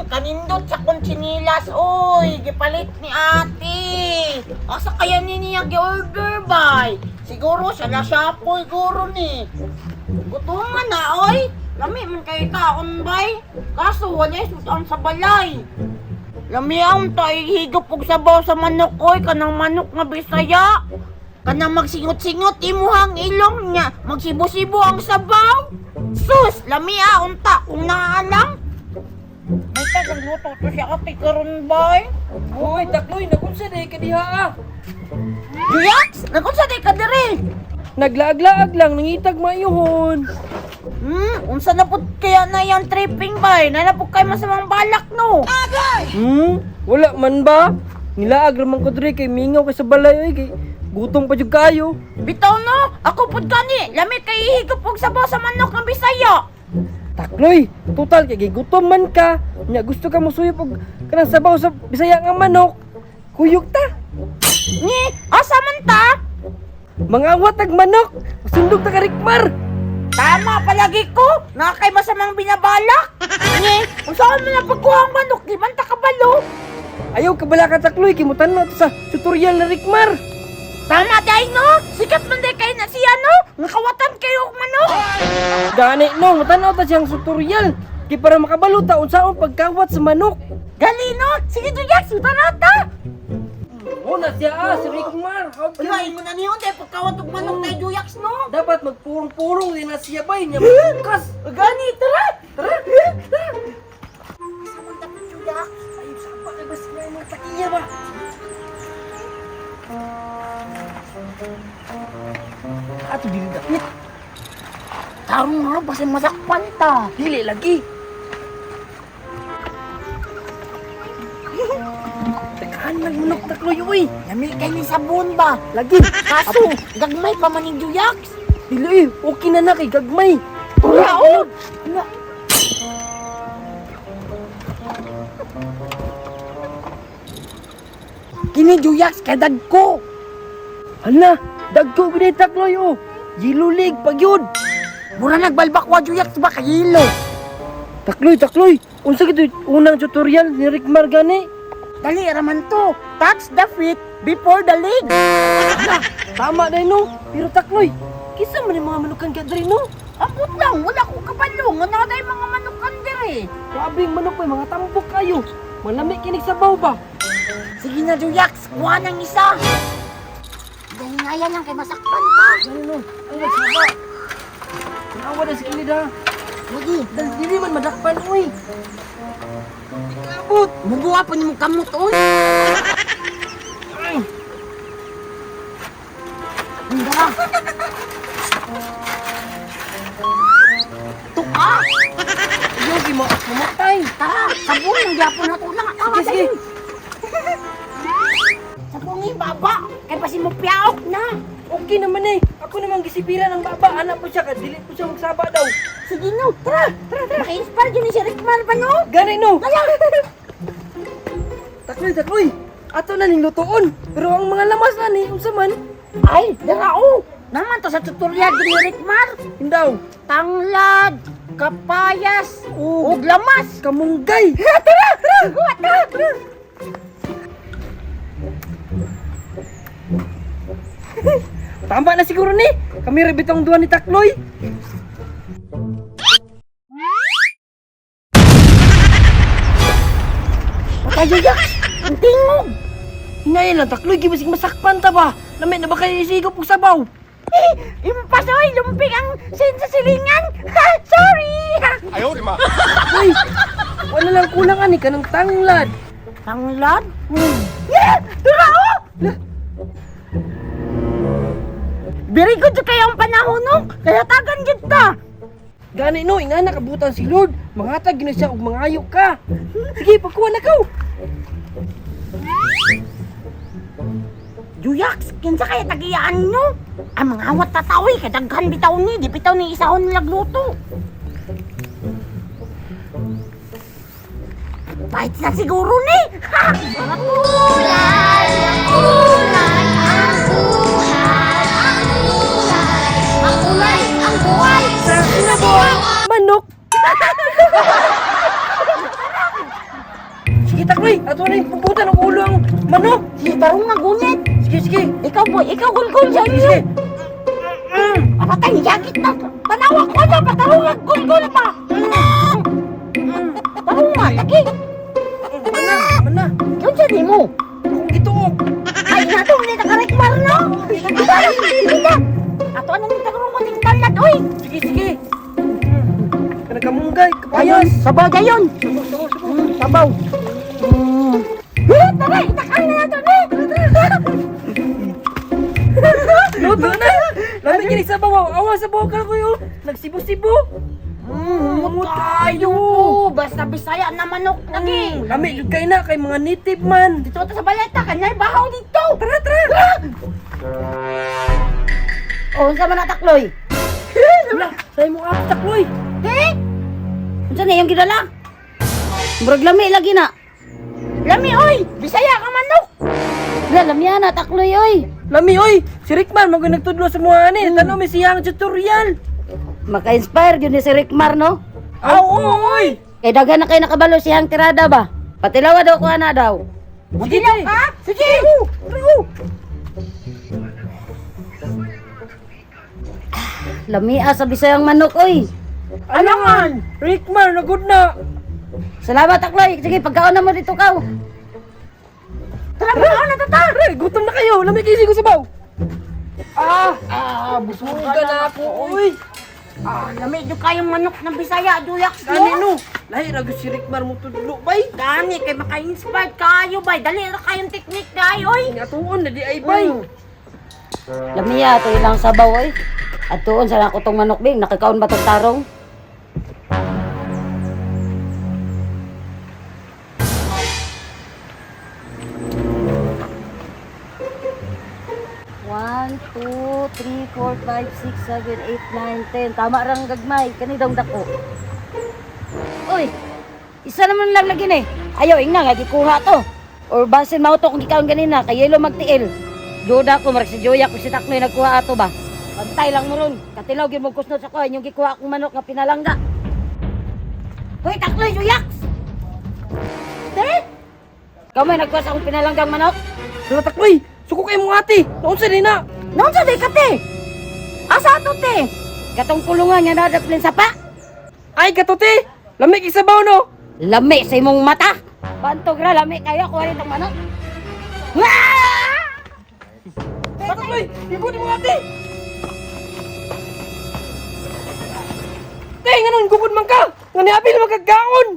Kanindot sa kong chinilas, oy. Gipalit ni ate. Asa kaya niya gi-order, bay? Siguro siya na siya po, siguro ni. Gutungan na, oy. Lami man kayo taon, bay. Kaso wala sutan sa balay. Lami ang tayo higop og sabaw sa manok, oy. Kanang manok nga Bisaya. Kanang magsingot-singot imuhang ilong niya. Magsibo-sibo ang sabaw. Sus, lami unta kung naalang. May tagang luto to siya ate karon bay. Uy, Takloy, nakunsa na ka diha ah. Juyax, nakunsa di ka diri? Naglaag-laag lang, nangitag mayuhon. Unsa na pud kaya na yan tripping bay? Nanapod kay masamang balak no. Wala man ba? Nilaag raman ko diri kay mingaw kay sa balay oy kay gutom pa jud kayo. Bitaw no, ako pud kani, lami kay higop og sabaw sa manok ng Bisaya. Takloy, total kay gutom man ka. Nya gusto ka mosuyop og kanang sabaw sa Bisaya nga manok. Kuyog ta. Ni, asa man ta? Mga watag manok, sundog ta ka Rikmar. Tama palagi ko, na kay masamang binabalak. Ni, unsa man na pagkuhang manok, di man ta kabalo. Ayaw ka bala ka Takloy, kimutan mo sa tutorial na Rikmar. Tama day no, sikat man day kay na siya no, nakawatan kayo og manok. Gani no, mutanaw ta siyang tutorial. Kay para makabalo ta unsaon pagkawat sa manok. Gali no, sige Juyax, utanata. Una siya si Rikmar. Uy, mo na niyon day pagkawat og manok kay Juyax no. Dapat magpurong-purong din na siya bay niya bukas. Gani, tara. Tara. Sama ta Juyax. Ayun sa pa kay bas nga yung takiya ba. Ato dili dapit. Tarong nga, basta masakpan ta. Dili lagi. Takaan nagmunok Takloy uy. Lamil kay ni sabon ba? Lagi. Kaso, gagmay pa man ni Juyax. Dili okay na na kay gagmay. Tulaod. Kini Juyax kay dagko. Hala, dagko binay Takloy oh. Yilulig pagyud. Mura nagbalbak wa Juyax ba kayilo. Takloy. Unsa gid unang tutorial ni Rikmar gani? Dali raman to. Touch the feet before the leg. Tama na no. Pero Takloy, kisa man yung mga manukan ka diri no? Ambot lang, wala ko kabalo. Nga na day mga manukan diri. Grabe yung manok may mga tambok kayo. Malami kinig sa baw ba? Sige na Juyax, kuha ng isa. Dahil nga yan lang kay masakpan ka. Ano? Ay, nagsaba. Nawa na si kilid ha. Lagi, Dili man madakpan, uy. Abot. bubuha pa ni mo kamot oy. Ay. Handa. Tuka. Yogi mo, mamatay. Tara, sabon ng gyapon na to na. Tara, Sige. sabongin baba. Kay pasi mo piyaok na. Okay naman eh. Ako namang gisipira ng baba. Anak po siya, kadili po siya magsaba daw. Sige no, tara. Maka-inspire dyan ni si Rikmar pa no. Gani no. Kaya. Takloy. Ato na ning lutoon. Pero ang mga lamas na ni, unsa man? Ay, darao. Naman to sa tutorial din ni Rikmar. Hindaw. Tanglad, kapayas, ug lamas. Kamunggay. Tara. Guwat tara. Tama na siguro ni. Kami rebitong duwa ni Takloy. Patay Juyax. Ang tingog. Hinayan lang Takloy, gibasig masakpan ta ba? Lamay na ba kayo isigop og sabaw? Impasoy, lumping ang sin sa silingan. Ha, sorry. Uy, wala lang kulang ani ka ng tanglad. Tanglad? Yeah! Darao! Very good kayo ang panahon no. Kaya tagan gid ta. Gani no, ingana kabutan si Lord. Mangatag gina siya og mangayo ka. Sige, pagkuha na ka. Juyax, kinsa kaya tagiyaan nyo? Ang mga awat tatawi, kay daghan bitaw ni, di bitaw ni isahon nilagluto. Bait na siguro ni! Ha! Mga kulay, ang kulay, ang kulay, ang kulay, ang kulay, ang buhay! Sa sinabaw, manok. Takloy, ato na yung puputan ng ulo ang manok. Sige, tarong nga gunit. Sige, sige. Ikaw boy, ikaw gulgul sa Sige, iyo. sige. Apatay, yakit na. Tanawa ko na, patarong nga gulgul pa. Tarong nga, lagi. Mana, mana. Yun siya di mo. Kung ituog. Ay, nato, hindi nakarekmar, no? Ito lang, hindi na. Ato, anong hindi takarong maling talad, oy. Sige, sige. Kanagamunggay, kapayas. Sabaw dyan yun. Sabaw, sabaw. Sabaw. Tara, itakal na nato, ne. Luto na. Lami kini sa bawaw. Awa sa bawaw ka ko yun. Nagsibo-sibo. Tayo. Basta Bisaya na manok lagi. Lami jud kay na kay mga native man. Dito ta sa baleta, kanyay bahaw dito. Tara, tara. Oh, unsa man natakloy? Wala, say mo ako takloy. Unsa na yung gidala? Murag lami lagi na. Lami oy, Bisaya ka manok. Lami na takloy oy. Lami oy, si Rickman mo nagtudlo sa mga ani. Tanaw mi siyang tutorial. Maka-inspire yun ni si Rickmar, no? Aw, oy. Kay dagan na kayo nakabalo siyang tirada ba? Patilawa daw ko na daw. Sige, sige. Sige! Lamia sa Bisayang manok, oy. Ano man? Rickman, nagod na. Salamat, Takloy. Sige, pagkaon na mo dito, kaw. Tara, pagkaon na, tata. Tara, gutom na kayo. Lami kisi ko sabaw. Busugan na ako, oy. Lamig yung kayong manok ng Bisaya, duyak Gani no. Lahi ra gyud si Rickman mo tudlo bay. Gani, kay maka-inspired kayo, bay. Dali na kayong teknik, day, oy. Nga tuon na di ay bay. Lamia, ito ilang sabaw, oy. At tuon sa nako tong manok, bing. Nakikaon ba tong tarong? One, two, three, four, five, six, seven, eight, nine, 10. Tama rang gagmay. Kani daw dako. Uy, isa naman lang lagi eh. Ayaw, ingna nga, gikuha to. Or basin mao to kung gikaon ganina, kay yelo magtiil. Duda ko, marag si Joya, kung si Taknoy nagkuha ato ba. Pantay lang mo ron. Katilaw, yun mong kusnot sa kuha, yung gikuha akong manok nga pinalangga. Hoy, Taknoy, Joyaks! Te? Ikaw may nagkuha sa akong pinalanggang manok? Pero takloy, suko kay mo ati. Noon sa nina. Noon sa di ka, te? Asa ato, te? Katong kulungan nga nadaplin sa pa? Ay katuti. Lami isabaw no. Lami sa imong mata. Bantog ra, lami kayo, kuha rin tong manok. Takloy, ibuti mo ati. Te, nganon gugod man ka. Nga niabil magkagaon.